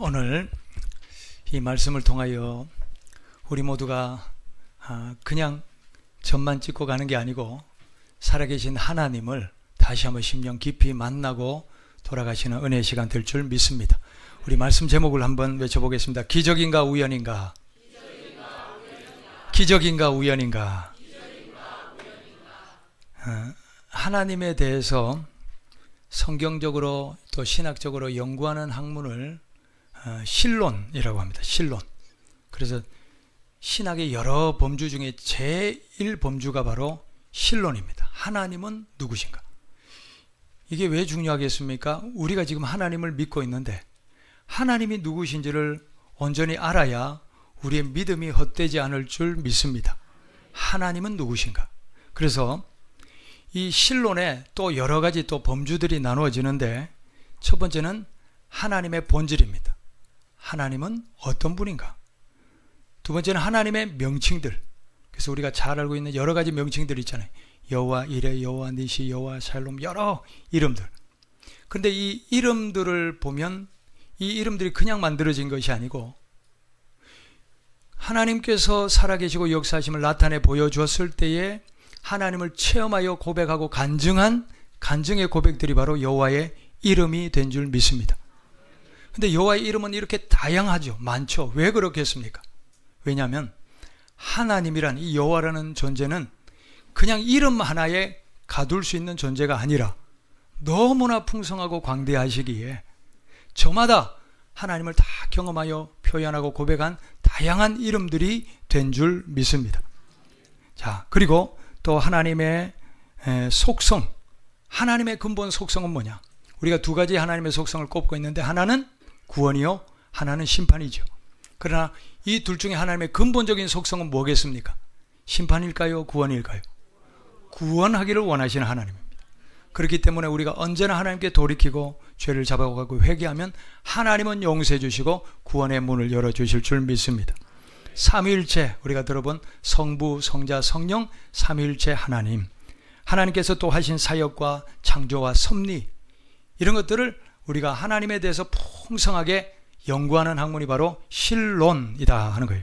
오늘 이 말씀을 통하여 우리 모두가 그냥 점만 찍고 가는 게 아니고 살아계신 하나님을 다시 한번 심령 깊이 만나고 돌아가시는 은혜의 시간 될 줄 믿습니다. 우리 말씀 제목을 한번 외쳐보겠습니다. 기적인가 우연인가? 기적인가 우연인가? 하나님에 대해서 성경적으로 또 신학적으로 연구하는 학문을 신론이라고 합니다. 신론. 그래서 신학의 여러 범주 중에 제1범주가 바로 신론입니다. 하나님은 누구신가? 이게 왜 중요하겠습니까? 우리가 지금 하나님을 믿고 있는데 하나님이 누구신지를 온전히 알아야 우리의 믿음이 헛되지 않을 줄 믿습니다. 하나님은 누구신가? 그래서 이 신론에 또 여러 가지 또 범주들이 나누어지는데 첫 번째는 하나님의 본질입니다. 하나님은 어떤 분인가? 두 번째는 하나님의 명칭들. 그래서 우리가 잘 알고 있는 여러 가지 명칭들 있잖아요. 여호와 이레, 여호와 니시, 여호와 샬롬, 여러 이름들. 그런데 이 이름들을 보면 이 이름들이 그냥 만들어진 것이 아니고 하나님께서 살아계시고 역사하심을 나타내 보여주었을 때에 하나님을 체험하여 고백하고 간증의 고백들이 바로 여호와의 이름이 된 줄 믿습니다. 근데 여호와의 이름은 이렇게 다양하죠. 많죠. 왜 그렇겠습니까? 왜냐하면 하나님이란 이 여호와라는 존재는 그냥 이름 하나에 가둘 수 있는 존재가 아니라 너무나 풍성하고 광대하시기에 저마다 하나님을 다 경험하여 표현하고 고백한 다양한 이름들이 된 줄 믿습니다. 자, 그리고 또 하나님의 속성, 하나님의 근본 속성은 뭐냐? 우리가 두 가지 하나님의 속성을 꼽고 있는데 하나는 구원이요, 하나는 심판이죠. 그러나 이 둘 중에 하나님의 근본적인 속성은 뭐겠습니까? 심판일까요? 구원일까요? 구원하기를 원하시는 하나님입니다. 그렇기 때문에 우리가 언제나 하나님께 돌이키고 죄를 잡아가고 회개하면 하나님은 용서해 주시고 구원의 문을 열어주실 줄 믿습니다. 삼위일체, 우리가 들어본 성부, 성자, 성령, 삼위일체 하나님, 하나님께서 또 하신 사역과 창조와 섭리, 이런 것들을 우리가 하나님에 대해서 풍성하게 연구하는 학문이 바로 신론이다 하는 거예요.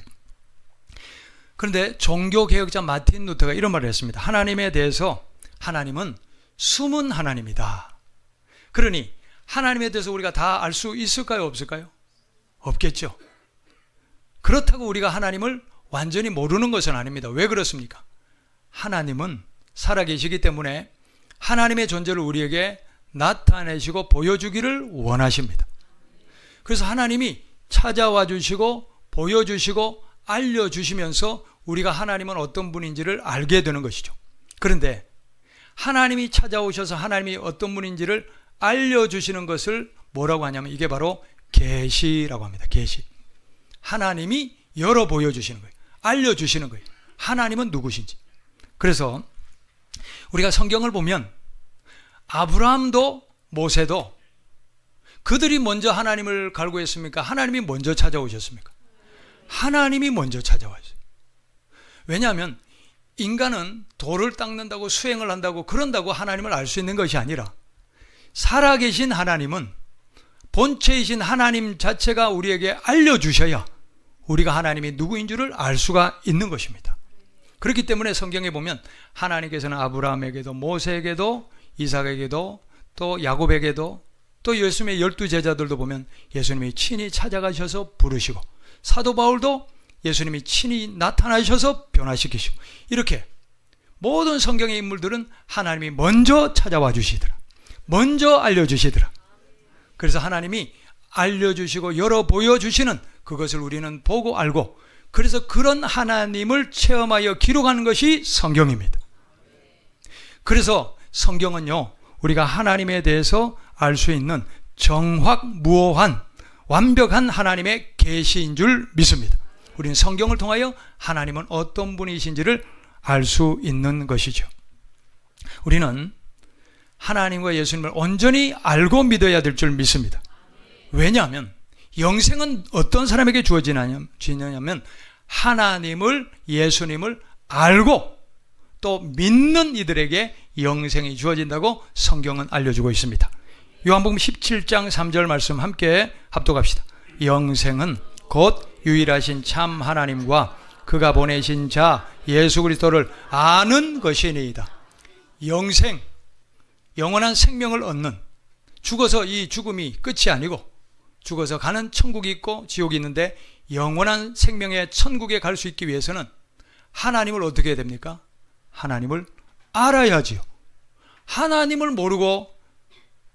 그런데 종교개혁자 마틴 루터가 이런 말을 했습니다. 하나님에 대해서 하나님은 숨은 하나님이다. 그러니 하나님에 대해서 우리가 다 알 수 있을까요? 없을까요? 없겠죠. 그렇다고 우리가 하나님을 완전히 모르는 것은 아닙니다. 왜 그렇습니까? 하나님은 살아계시기 때문에 하나님의 존재를 우리에게 나타내시고 보여주기를 원하십니다. 그래서 하나님이 찾아와 주시고 보여주시고 알려주시면서 우리가 하나님은 어떤 분인지를 알게 되는 것이죠. 그런데 하나님이 찾아오셔서 하나님이 어떤 분인지를 알려주시는 것을 뭐라고 하냐면 이게 바로 계시라고 합니다. 계시. 하나님이 열어 보여주시는 거예요. 알려주시는 거예요. 하나님은 누구신지. 그래서 우리가 성경을 보면 아브라함도 모세도 그들이 먼저 하나님을 갈구했습니까? 하나님이 먼저 찾아오셨습니까? 하나님이 먼저 찾아왔어요. 왜냐하면 인간은 돌을 닦는다고 수행을 한다고 그런다고 하나님을 알 수 있는 것이 아니라 살아계신 하나님은 본체이신 하나님 자체가 우리에게 알려주셔야 우리가 하나님이 누구인 줄을 알 수가 있는 것입니다. 그렇기 때문에 성경에 보면 하나님께서는 아브라함에게도 모세에게도 이삭에게도 또 야곱에게도 또 예수님의 12제자들도 보면 예수님이 친히 찾아가셔서 부르시고 사도 바울도 예수님이 친히 나타나셔서 변화시키시고 이렇게 모든 성경의 인물들은 하나님이 먼저 찾아와 주시더라. 먼저 알려주시더라. 그래서 하나님이 알려주시고 열어 보여주시는 그것을 우리는 보고 알고 그래서 그런 하나님을 체험하여 기록하는 것이 성경입니다. 그래서 성경은요 우리가 하나님에 대해서 알 수 있는 정확무오한 완벽한 하나님의 계시인 줄 믿습니다. 우리는 성경을 통하여 하나님은 어떤 분이신지를 알 수 있는 것이죠. 우리는 하나님과 예수님을 온전히 알고 믿어야 될 줄 믿습니다. 왜냐하면 영생은 어떤 사람에게 주어지냐면 하나님을, 예수님을 알고 또 믿는 이들에게 영생이 주어진다고 성경은 알려주고 있습니다. 요한복음 17장 3절 말씀 함께 합독합시다. 영생은 곧 유일하신 참 하나님과 그가 보내신 자 예수 그리스도를 아는 것이니이다. 영생, 영원한 생명을 얻는, 죽어서 이 죽음이 끝이 아니고 죽어서 가는 천국이 있고 지옥이 있는데 영원한 생명의 천국에 갈 수 있기 위해서는 하나님을 어떻게 해야 됩니까? 하나님을 알아야지요. 하나님을 모르고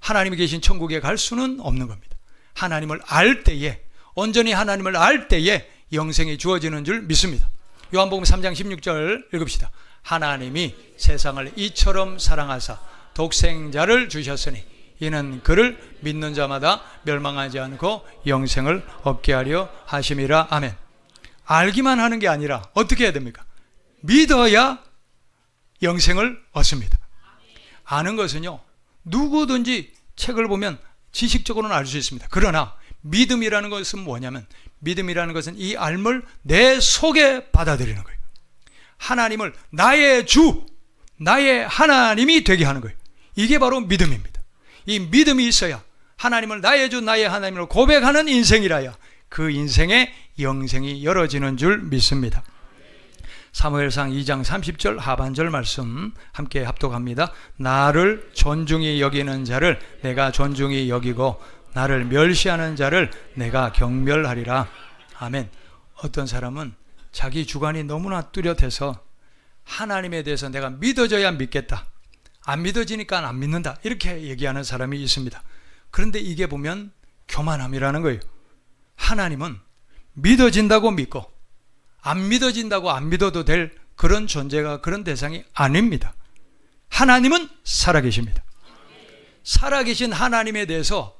하나님이 계신 천국에 갈 수는 없는 겁니다. 하나님을 알 때에, 온전히 하나님을 알 때에 영생이 주어지는 줄 믿습니다. 요한복음 3장 16절 읽읍시다. 하나님이 세상을 이처럼 사랑하사 독생자를 주셨으니 이는 그를 믿는 자마다 멸망하지 않고 영생을 얻게 하려 하심이라. 아멘. 알기만 하는 게 아니라 어떻게 해야 됩니까? 믿어야 영생을 얻습니다. 아는 것은요, 누구든지 책을 보면 지식적으로는 알 수 있습니다. 그러나 믿음이라는 것은 뭐냐면, 믿음이라는 것은 이 알을 내 속에 받아들이는 거예요. 하나님을 나의 주, 나의 하나님이 되게 하는 거예요. 이게 바로 믿음입니다. 이 믿음이 있어야 하나님을 나의 주, 나의 하나님을 고백하는 인생이라야 그 인생의 영생이 열어지는 줄 믿습니다. 사무엘상 2장 30절 하반절 말씀 함께 합독합니다. 나를 존중히 여기는 자를 내가 존중히 여기고 나를 멸시하는 자를 내가 경멸하리라. 아멘. 어떤 사람은 자기 주관이 너무나 뚜렷해서 하나님에 대해서 내가 믿어져야 믿겠다, 안 믿어지니까 안 믿는다, 이렇게 얘기하는 사람이 있습니다. 그런데 이게 보면 교만함이라는 거예요. 하나님은 믿어진다고 믿고 안 믿어진다고 안 믿어도 될 그런 존재가, 그런 대상이 아닙니다. 하나님은 살아계십니다. 살아계신 하나님에 대해서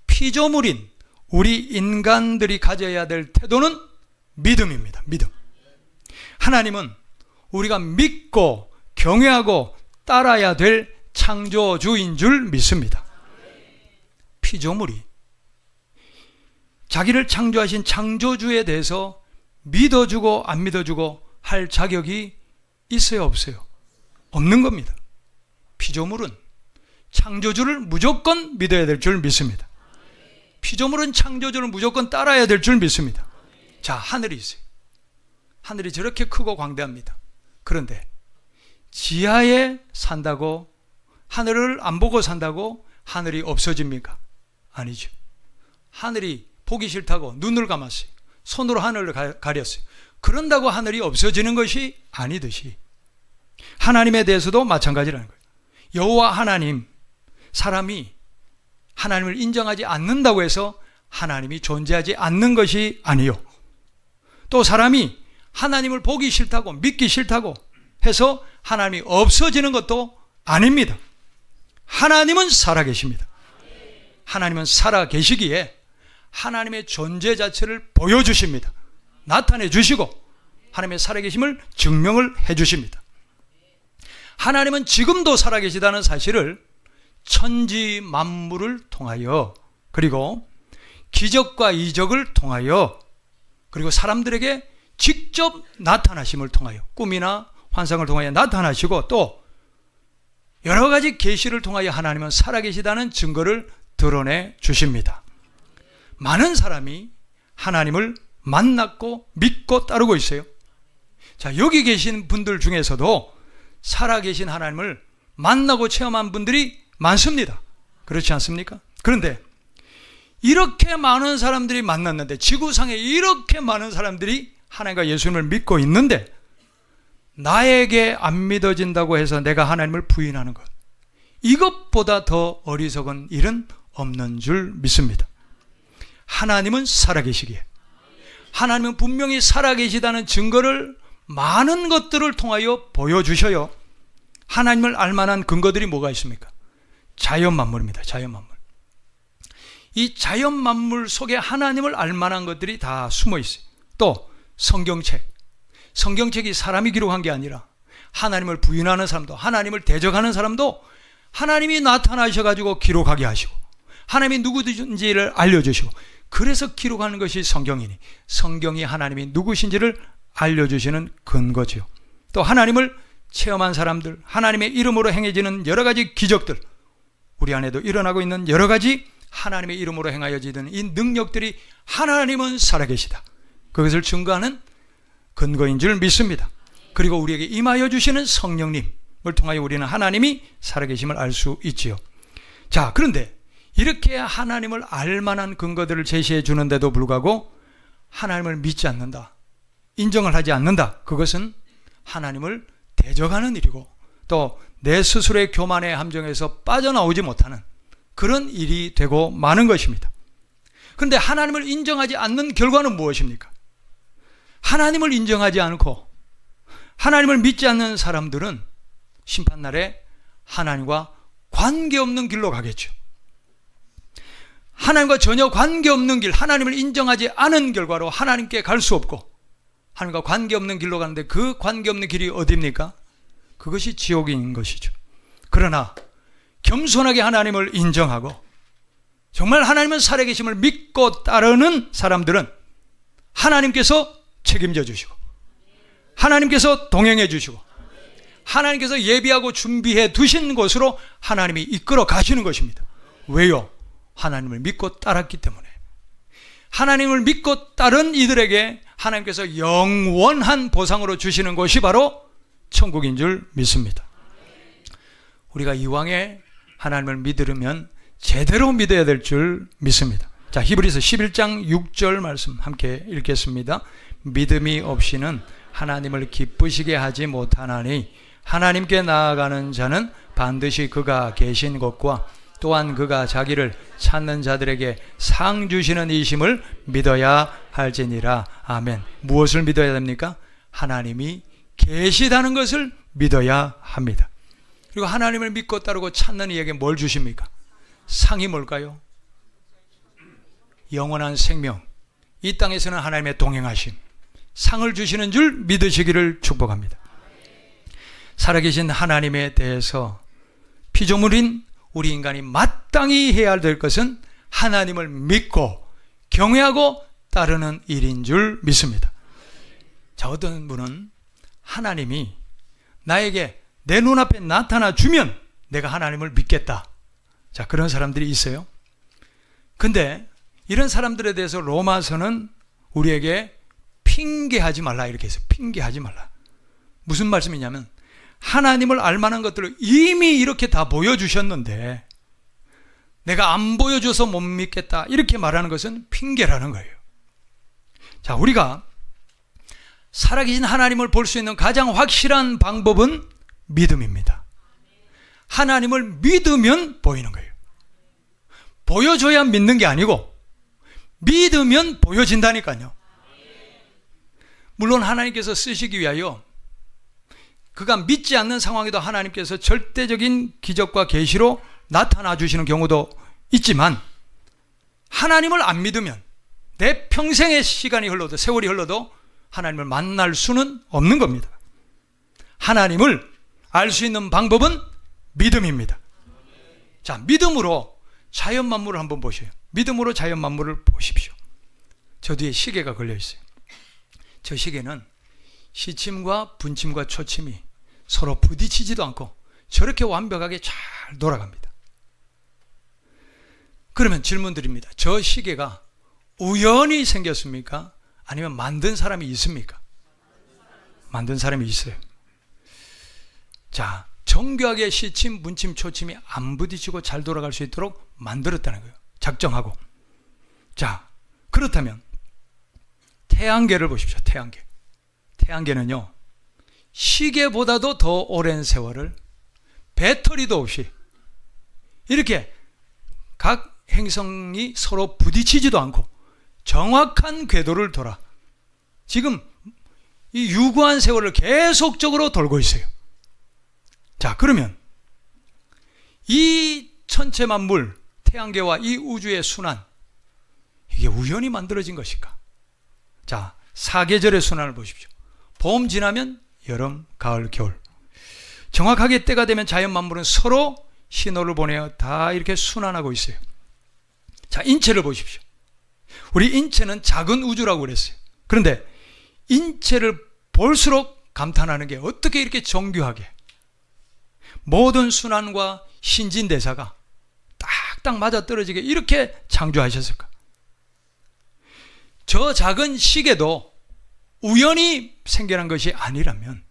피조물인 우리 인간들이 가져야 될 태도는 믿음입니다. 믿음. 하나님은 우리가 믿고 경외하고 따라야 될 창조주인 줄 믿습니다. 피조물이 자기를 창조하신 창조주에 대해서 믿어주고 안 믿어주고 할 자격이 있어요, 없어요? 없는 겁니다. 피조물은 창조주를 무조건 믿어야 될 줄 믿습니다. 피조물은 창조주를 무조건 따라야 될 줄 믿습니다. 자, 하늘이 있어요. 하늘이 저렇게 크고 광대합니다. 그런데 지하에 산다고, 하늘을 안 보고 산다고 하늘이 없어집니까? 아니죠. 하늘이 보기 싫다고 눈을 감았어요. 손으로 하늘을 가렸어요. 그런다고 하늘이 없어지는 것이 아니듯이 하나님에 대해서도 마찬가지라는 거예요. 여호와 하나님, 사람이 하나님을 인정하지 않는다고 해서 하나님이 존재하지 않는 것이 아니요, 또 사람이 하나님을 보기 싫다고 믿기 싫다고 해서 하나님이 없어지는 것도 아닙니다. 하나님은 살아계십니다. 하나님은 살아계시기에 하나님의 존재 자체를 보여주십니다. 나타내 주시고 하나님의 살아계심을 증명을 해 주십니다. 하나님은 지금도 살아계시다는 사실을 천지 만물을 통하여, 그리고 기적과 이적을 통하여, 그리고 사람들에게 직접 나타나심을 통하여, 꿈이나 환상을 통하여 나타나시고, 또 여러 가지 계시를 통하여 하나님은 살아계시다는 증거를 드러내 주십니다. 많은 사람이 하나님을 만났고 믿고 따르고 있어요. 자, 여기 계신 분들 중에서도 살아계신 하나님을 만나고 체험한 분들이 많습니다. 그렇지 않습니까? 그런데 이렇게 많은 사람들이 만났는데, 지구상에 이렇게 많은 사람들이 하나님과 예수님을 믿고 있는데, 나에게 안 믿어진다고 해서 내가 하나님을 부인하는 것, 이것보다 더 어리석은 일은 없는 줄 믿습니다. 하나님은 살아계시기에, 하나님은 분명히 살아계시다는 증거를 많은 것들을 통하여 보여주셔요. 하나님을 알만한 근거들이 뭐가 있습니까? 자연만물입니다. 자연만물. 이 자연만물 속에 하나님을 알만한 것들이 다 숨어 있어요. 또 성경책, 성경책이 사람이 기록한 게 아니라 하나님을 부인하는 사람도, 하나님을 대적하는 사람도 하나님이 나타나셔가지고 기록하게 하시고, 하나님이 누구든지를 알려주시고, 그래서 기록하는 것이 성경이니 성경이 하나님이 누구신지를 알려주시는 근거지요. 또 하나님을 체험한 사람들, 하나님의 이름으로 행해지는 여러 가지 기적들, 우리 안에도 일어나고 있는 여러 가지 하나님의 이름으로 행하여지던 이 능력들이 하나님은 살아계시다, 그것을 증거하는 근거인 줄 믿습니다. 그리고 우리에게 임하여 주시는 성령님을 통하여 우리는 하나님이 살아계심을 알 수 있지요. 자, 그런데 이렇게 하나님을 알만한 근거들을 제시해 주는데도 불구하고 하나님을 믿지 않는다, 인정을 하지 않는다, 그것은 하나님을 대적하는 일이고 또 내 스스로의 교만의 함정에서 빠져나오지 못하는 그런 일이 되고 마는 것입니다. 그런데 하나님을 인정하지 않는 결과는 무엇입니까? 하나님을 인정하지 않고 하나님을 믿지 않는 사람들은 심판날에 하나님과 관계없는 길로 가겠죠. 하나님과 전혀 관계없는 길, 하나님을 인정하지 않은 결과로 하나님께 갈 수 없고 하나님과 관계없는 길로 가는데 그 관계없는 길이 어디입니까? 그것이 지옥인 것이죠. 그러나 겸손하게 하나님을 인정하고 정말 하나님은 살아계심을 믿고 따르는 사람들은 하나님께서 책임져 주시고 하나님께서 동행해 주시고 하나님께서 예비하고 준비해 두신 곳으로 하나님이 이끌어 가시는 것입니다. 왜요? 하나님을 믿고 따랐기 때문에. 하나님을 믿고 따른 이들에게 하나님께서 영원한 보상으로 주시는 것이 바로 천국인 줄 믿습니다. 우리가 이왕에 하나님을 믿으려면 제대로 믿어야 될 줄 믿습니다. 자, 히브리서 11장 6절 말씀 함께 읽겠습니다. 믿음이 없이는 하나님을 기쁘시게 하지 못하나니 하나님께 나아가는 자는 반드시 그가 계신 곳과 또한 그가 자기를 찾는 자들에게 상 주시는 이심을 믿어야 할지니라. 아멘. 무엇을 믿어야 됩니까? 하나님이 계시다는 것을 믿어야 합니다. 그리고 하나님을 믿고 따르고 찾는 이에게 뭘 주십니까? 상이 뭘까요? 영원한 생명, 이 땅에서는 하나님의 동행하심, 상을 주시는 줄 믿으시기를 축복합니다. 살아계신 하나님에 대해서 피조물인 우리 인간이 마땅히 해야 될 것은 하나님을 믿고 경외하고 따르는 일인 줄 믿습니다. 자, 어떤 분은 하나님이 나에게 내 눈앞에 나타나 주면 내가 하나님을 믿겠다. 자, 그런 사람들이 있어요. 근데 이런 사람들에 대해서 로마서는 우리에게 핑계하지 말라 이렇게 해서 핑계하지 말라. 무슨 말씀이냐면 하나님을 알만한 것들을 이미 이렇게 다 보여주셨는데 내가 안 보여줘서 못 믿겠다 이렇게 말하는 것은 핑계라는 거예요. 자, 우리가 살아계신 하나님을 볼 수 있는 가장 확실한 방법은 믿음입니다. 하나님을 믿으면 보이는 거예요. 보여줘야 믿는 게 아니고 믿으면 보여진다니까요. 물론 하나님께서 쓰시기 위하여 그가 믿지 않는 상황에도 하나님께서 절대적인 기적과 계시로 나타나 주시는 경우도 있지만 하나님을 안 믿으면 내 평생의 시간이 흘러도 세월이 흘러도 하나님을 만날 수는 없는 겁니다. 하나님을 알 수 있는 방법은 믿음입니다. 자, 믿음으로 자연 만물을 한번 보세요. 믿음으로 자연 만물을 보십시오. 저 뒤에 시계가 걸려 있어요. 저 시계는 시침과 분침과 초침이 서로 부딪히지도 않고 저렇게 완벽하게 잘 돌아갑니다. 그러면 질문 드립니다. 저 시계가 우연히 생겼습니까? 아니면 만든 사람이 있습니까? 만든 사람이 있어요. 자, 정교하게 시침, 분침, 초침이 안 부딪히고 잘 돌아갈 수 있도록 만들었다는 거예요. 작정하고. 자, 그렇다면 태양계를 보십시오. 태양계. 태양계는요, 시계보다도 더 오랜 세월을 배터리도 없이 이렇게 각 행성이 서로 부딪히지도 않고 정확한 궤도를 돌아 지금 이 유구한 세월을 계속적으로 돌고 있어요. 자, 그러면 이 천체 만물, 태양계와 이 우주의 순환, 이게 우연히 만들어진 것일까? 자, 사계절의 순환을 보십시오. 봄 지나면 여름, 가을, 겨울. 정확하게 때가 되면 자연 만물은 서로 신호를 보내어 다 이렇게 순환하고 있어요. 자, 인체를 보십시오. 우리 인체는 작은 우주라고 그랬어요. 그런데 인체를 볼수록 감탄하는 게 어떻게 이렇게 정교하게 모든 순환과 신진대사가 딱 딱딱 맞아떨어지게 이렇게 창조하셨을까? 저 작은 시계도 우연히 생겨난 것이 아니라면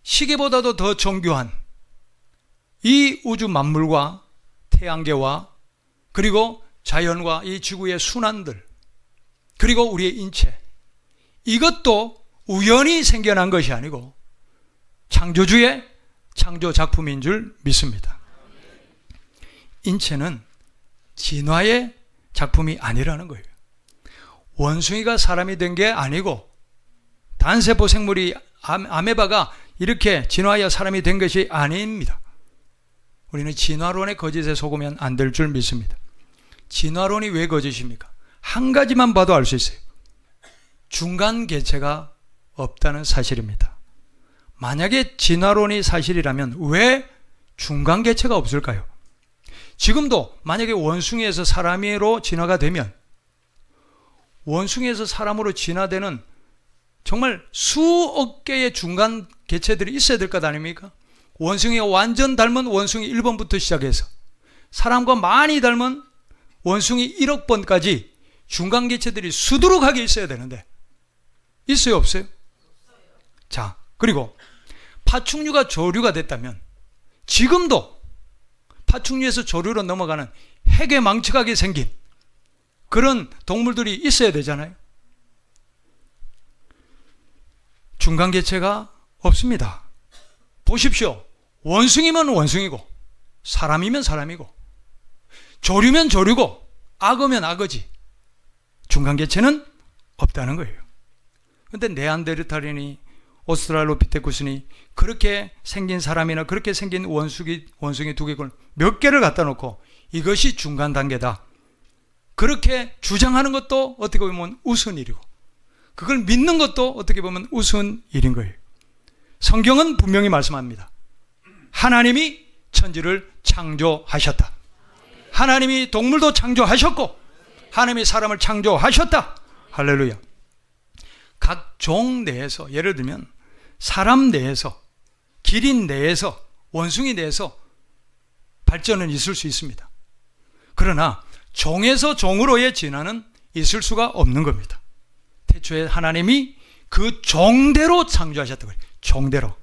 시계보다도 더 정교한 이 우주 만물과 태양계와 그리고 자연과 이 지구의 순환들 그리고 우리의 인체, 이것도 우연히 생겨난 것이 아니고 창조주의 창조 작품인 줄 믿습니다. 인체는 진화의 작품이 아니라는 거예요. 원숭이가 사람이 된 게 아니고 단세포 생물이 아메바가 이렇게 진화하여 사람이 된 것이 아닙니다. 우리는 진화론의 거짓에 속으면 안 될 줄 믿습니다. 진화론이 왜 거짓입니까? 한 가지만 봐도 알 수 있어요. 중간 개체가 없다는 사실입니다. 만약에 진화론이 사실이라면 왜 중간 개체가 없을까요? 지금도 만약에 원숭이에서 사람으로 진화가 되면 원숭이에서 사람으로 진화되는 정말 수억 개의 중간 개체들이 있어야 될 것 아닙니까? 원숭이가 완전 닮은 원숭이 1번부터 시작해서 사람과 많이 닮은 원숭이 1억 번까지 중간 개체들이 수두룩하게 있어야 되는데 있어요, 없어요? 자, 그리고 파충류가 조류가 됐다면 지금도 파충류에서 조류로 넘어가는 해괴망측하게 생긴 그런 동물들이 있어야 되잖아요. 중간 개체가 없습니다. 보십시오. 원숭이면 원숭이고 사람이면 사람이고 조류면 조류고 악어면 악어지 중간 개체는 없다는 거예요. 그런데 네안데르탈인이 오스트랄로피테쿠스니 그렇게 생긴 사람이나 그렇게 생긴 원숭이 두개골 몇 개를 갖다 놓고 이것이 중간 단계다 그렇게 주장하는 것도 어떻게 보면 우스운 일이고 그걸 믿는 것도 어떻게 보면 우스운 일인 거예요. 성경은 분명히 말씀합니다. 하나님이 천지를 창조하셨다. 하나님이 동물도 창조하셨고 하나님이 사람을 창조하셨다. 할렐루야. 각 종 내에서 예를 들면 사람 내에서 기린 내에서 원숭이 내에서 발전은 있을 수 있습니다. 그러나 종에서 종으로의 진화는 있을 수가 없는 겁니다. 태초에 하나님이 그 종대로 창조하셨다고 해요. 종대로.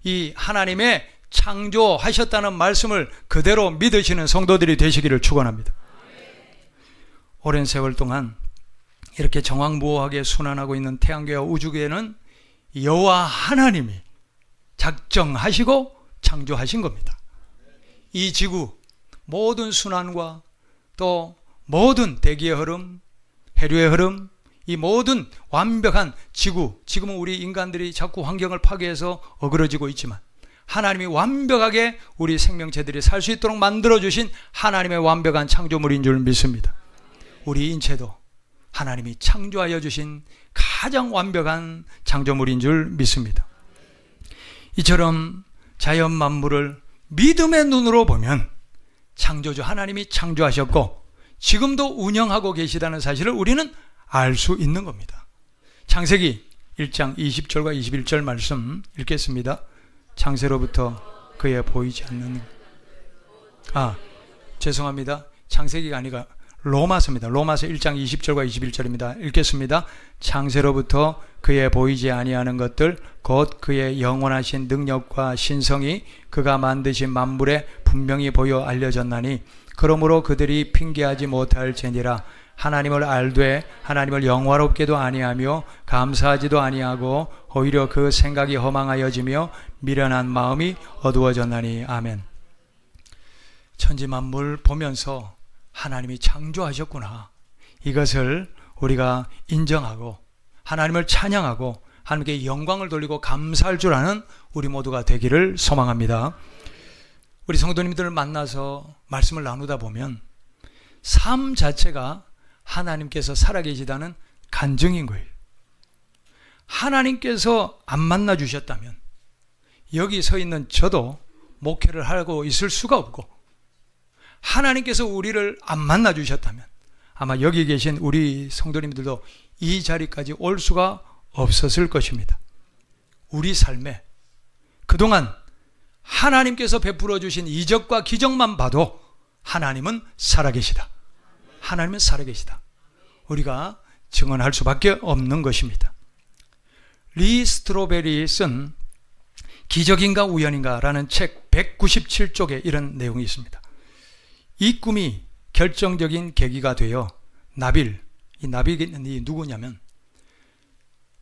이 하나님의 창조하셨다는 말씀을 그대로 믿으시는 성도들이 되시기를 축원합니다. 오랜 세월 동안 이렇게 정황무오하게 순환하고 있는 태양계와 우주계는 여호와 하나님이 작정하시고 창조하신 겁니다. 이 지구 모든 순환과 또 모든 대기의 흐름, 해류의 흐름, 이 모든 완벽한 지구, 지금은 우리 인간들이 자꾸 환경을 파괴해서 어그러지고 있지만 하나님이 완벽하게 우리 생명체들이 살 수 있도록 만들어주신 하나님의 완벽한 창조물인 줄 믿습니다. 우리 인체도 하나님이 창조하여 주신 가장 완벽한 창조물인 줄 믿습니다. 이처럼 자연 만물을 믿음의 눈으로 보면 창조주 하나님이 창조하셨고 지금도 운영하고 계시다는 사실을 우리는 알 수 있는 겁니다. 창세기 1장 20절과 21절 말씀 읽겠습니다. 창세로부터 그의 보이지 않는 죄송합니다. 창세기가 아니라 로마서입니다. 로마서 1장 20절과 21절입니다. 읽겠습니다. 창세로부터 그의 보이지 아니하는 것들 곧 그의 영원하신 능력과 신성이 그가 만드신 만물에 분명히 보여 알려졌나니 그러므로 그들이 핑계하지 못할 지니라. 하나님을 알되 하나님을 영화롭게도 아니하며 감사하지도 아니하고 오히려 그 생각이 허망하여지며 미련한 마음이 어두워졌나니. 아멘. 천지만물 보면서 하나님이 창조하셨구나, 이것을 우리가 인정하고 하나님을 찬양하고 하나님께 영광을 돌리고 감사할 줄 아는 우리 모두가 되기를 소망합니다. 우리 성도님들을 만나서 말씀을 나누다 보면 삶 자체가 하나님께서 살아계시다는 간증인 거예요. 하나님께서 안 만나 주셨다면 여기 서 있는 저도 목회를 하고 있을 수가 없고, 하나님께서 우리를 안 만나 주셨다면 아마 여기 계신 우리 성도님들도 이 자리까지 올 수가 없었을 것입니다. 우리 삶에 그동안 하나님께서 베풀어 주신 이적과 기적만 봐도 하나님은 살아계시다. 하나님은 살아계시다. 우리가 증언할 수밖에 없는 것입니다. 리 스트로베리 쓴 기적인가 우연인가 라는 책 197쪽에 이런 내용이 있습니다. 이 꿈이 결정적인 계기가 되어 나빌, 이 나빌이 누구냐면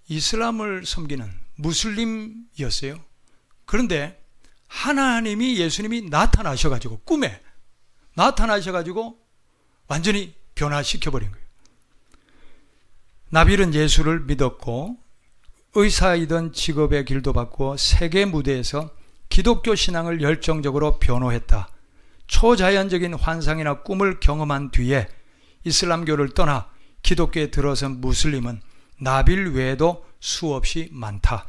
이슬람을 섬기는 무슬림이었어요. 그런데 하나님이, 예수님이 나타나셔가지고, 꿈에 나타나셔가지고 완전히 변화시켜버린 거예요. 나빌은 예수를 믿었고 의사이던 직업의 길도 바꾸어 세계 무대에서 기독교 신앙을 열정적으로 변호했다. 초자연적인 환상이나 꿈을 경험한 뒤에 이슬람교를 떠나 기독교에 들어선 무슬림은 나빌 외에도 수없이 많다.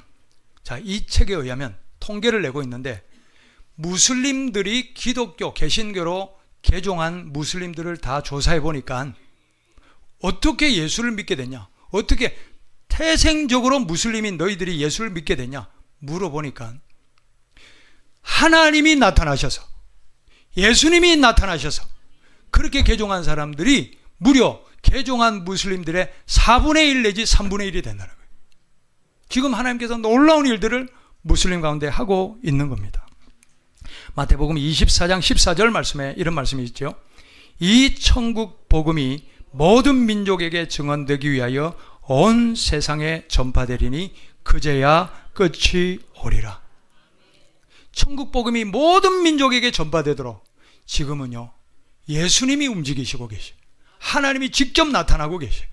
자, 이 책에 의하면 통계를 내고 있는데 무슬림들이 기독교, 개신교로 개종한 무슬림들을 다 조사해 보니까 어떻게 예수를 믿게 됐냐? 어떻게 태생적으로 무슬림인 너희들이 예수를 믿게 됐냐? 물어보니까 하나님이 나타나셔서, 예수님이 나타나셔서 그렇게 개종한 사람들이 무려 개종한 무슬림들의 4분의 1 내지 3분의 1이 된다는 거예요. 지금 하나님께서 놀라운 일들을 무슬림 가운데 하고 있는 겁니다. 마태복음 24장 14절 말씀에 이런 말씀이 있죠. 이 천국 복음이 모든 민족에게 증언되기 위하여 온 세상에 전파되리니 그제야 끝이 오리라. 천국 복음이 모든 민족에게 전파되도록 지금은요, 예수님이 움직이시고 계시고 하나님이 직접 나타나고 계시고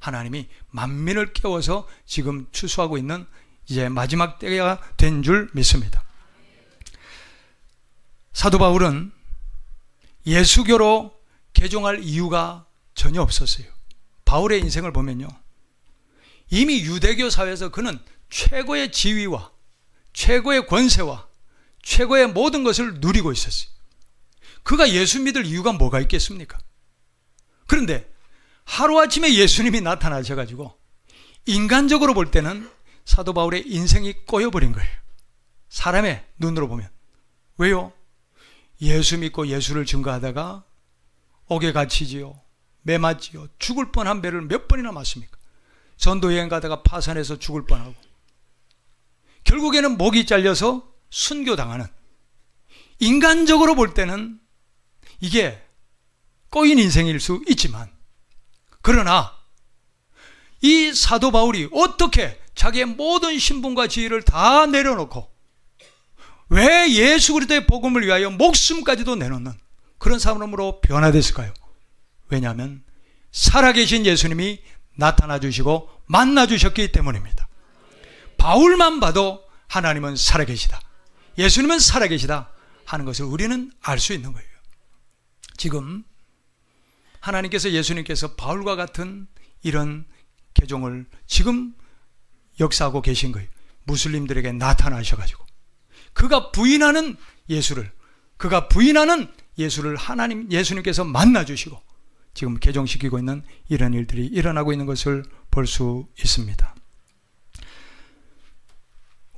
하나님이 만민을 깨워서 지금 추수하고 있는 이제 마지막 때가 된 줄 믿습니다. 사도 바울은 예수교로 개종할 이유가 전혀 없었어요. 바울의 인생을 보면요, 이미 유대교 사회에서 그는 최고의 지위와 최고의 권세와 최고의 모든 것을 누리고 있었어요. 그가 예수 믿을 이유가 뭐가 있겠습니까? 그런데 하루아침에 예수님이 나타나셔가지고 인간적으로 볼 때는 사도 바울의 인생이 꼬여버린 거예요. 사람의 눈으로 보면. 왜요? 예수 믿고 예수를 증거하다가 옥에 갇히지요, 매맞지요, 죽을 뻔한 배를 몇 번이나 맞습니까? 전도여행 가다가 파산해서 죽을 뻔하고 결국에는 목이 잘려서 순교당하는, 인간적으로 볼 때는 이게 꼬인 인생일 수 있지만, 그러나 이 사도 바울이 어떻게 자기의 모든 신분과 지위를 다 내려놓고 왜 예수 그리스도의 복음을 위하여 목숨까지도 내놓는 그런 사람으로 변화됐을까요? 왜냐하면 살아계신 예수님이 나타나 주시고 만나 주셨기 때문입니다. 바울만 봐도 하나님은 살아계시다, 예수님은 살아계시다 하는 것을 우리는 알 수 있는 거예요. 지금 하나님께서, 예수님께서 바울과 같은 이런 개종을 지금 역사하고 계신 거예요. 무슬림들에게 나타나셔가지고 그가 부인하는 예수를 하나님, 예수님께서 만나주시고 지금 개종시키고 있는 이런 일들이 일어나고 있는 것을 볼 수 있습니다.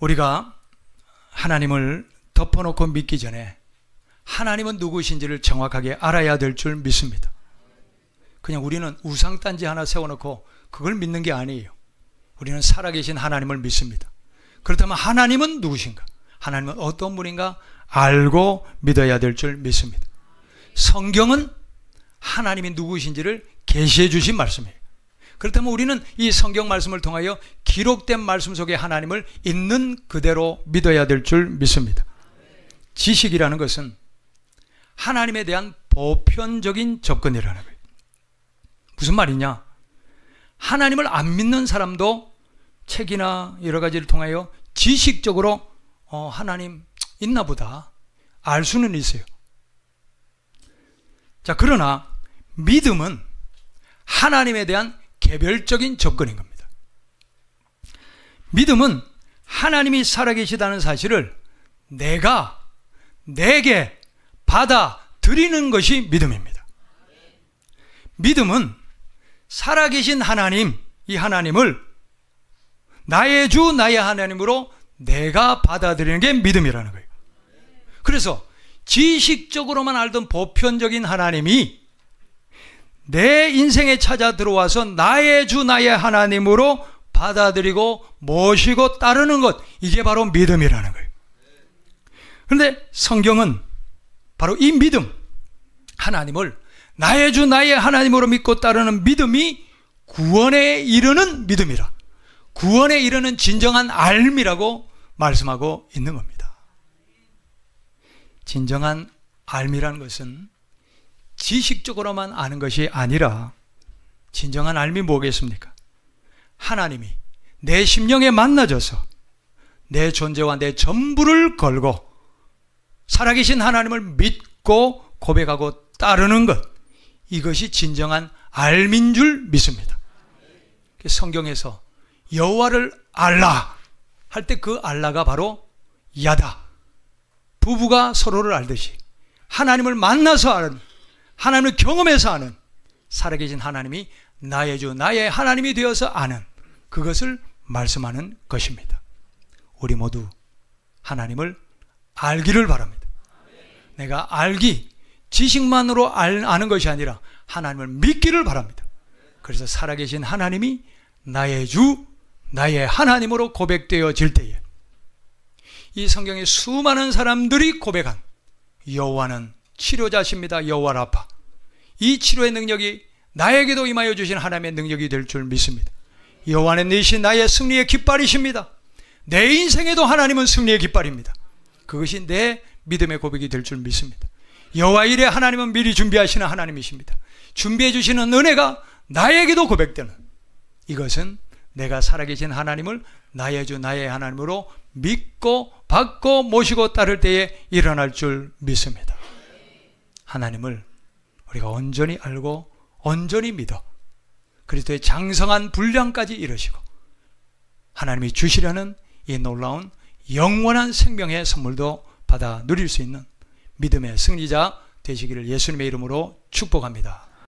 우리가 하나님을 덮어놓고 믿기 전에 하나님은 누구신지를 정확하게 알아야 될 줄 믿습니다. 그냥 우리는 우상단지 하나 세워놓고 그걸 믿는 게 아니에요. 우리는 살아계신 하나님을 믿습니다. 그렇다면 하나님은 누구신가? 하나님은 어떤 분인가 알고 믿어야 될 줄 믿습니다. 성경은 하나님이 누구신지를 계시해 주신 말씀이에요. 그렇다면 우리는 이 성경 말씀을 통하여 기록된 말씀 속에 하나님을 있는 그대로 믿어야 될 줄 믿습니다. 지식이라는 것은 하나님에 대한 보편적인 접근이라는 거예요. 무슨 말이냐? 하나님을 안 믿는 사람도 책이나 여러 가지를 통하여 지식적으로 하나님 있나 보다 알 수는 있어요. 자, 그러나 믿음은 하나님에 대한 개별적인 접근인 겁니다. 믿음은 하나님이 살아계시다는 사실을 내게 받아들이는 것이 믿음입니다. 믿음은 살아계신 하나님, 이 하나님을 나의 주, 나의 하나님으로 내가 받아들이는 게 믿음이라는 거예요. 그래서 지식적으로만 알던 보편적인 하나님이 내 인생에 찾아 들어와서 나의 주 나의 하나님으로 받아들이고 모시고 따르는 것, 이게 바로 믿음이라는 거예요. 그런데 성경은 바로 이 믿음, 하나님을 나의 주 나의 하나님으로 믿고 따르는 믿음이 구원에 이르는 믿음이라, 구원에 이르는 진정한 알미라고 말씀하고 있는 겁니다. 진정한 알미라는 것은 지식적으로만 아는 것이 아니라, 진정한 알미 뭐겠습니까? 하나님이 내 심령에 만나져서 내 존재와 내 전부를 걸고 살아계신 하나님을 믿고 고백하고 따르는 것, 이것이 진정한 알미인 줄 믿습니다. 성경에서 여호와를 알라 할 때 그 알라가 바로 야다, 부부가 서로를 알듯이 하나님을 만나서 아는, 하나님을 경험해서 아는, 살아계신 하나님이 나의 주 나의 하나님이 되어서 아는, 그것을 말씀하는 것입니다. 우리 모두 하나님을 알기를 바랍니다. 내가 알기, 지식만으로 아는 것이 아니라 하나님을 믿기를 바랍니다. 그래서 살아계신 하나님이 나의 주 나의 하나님으로 고백되어질 때에 이 성경에 수많은 사람들이 고백한 여호와는 치료자십니다, 여호와 라파, 이 치료의 능력이 나에게도 임하여 주신 하나님의 능력이 될 줄 믿습니다. 여호와는 내신 나의 승리의 깃발이십니다. 내 인생에도 하나님은 승리의 깃발입니다. 그것이 내 믿음의 고백이 될 줄 믿습니다. 여호와 일에 하나님은 미리 준비하시는 하나님이십니다. 준비해 주시는 은혜가 나에게도 고백되는, 이것은 내가 살아계신 하나님을 나의 주 나의 하나님으로 믿고 받고 모시고 따를 때에 일어날 줄 믿습니다. 하나님을 우리가 온전히 알고 온전히 믿어 그리스도의 장성한 분량까지 이루시고 하나님이 주시려는 이 놀라운 영원한 생명의 선물도 받아 누릴 수 있는 믿음의 승리자 되시기를 예수님의 이름으로 축복합니다.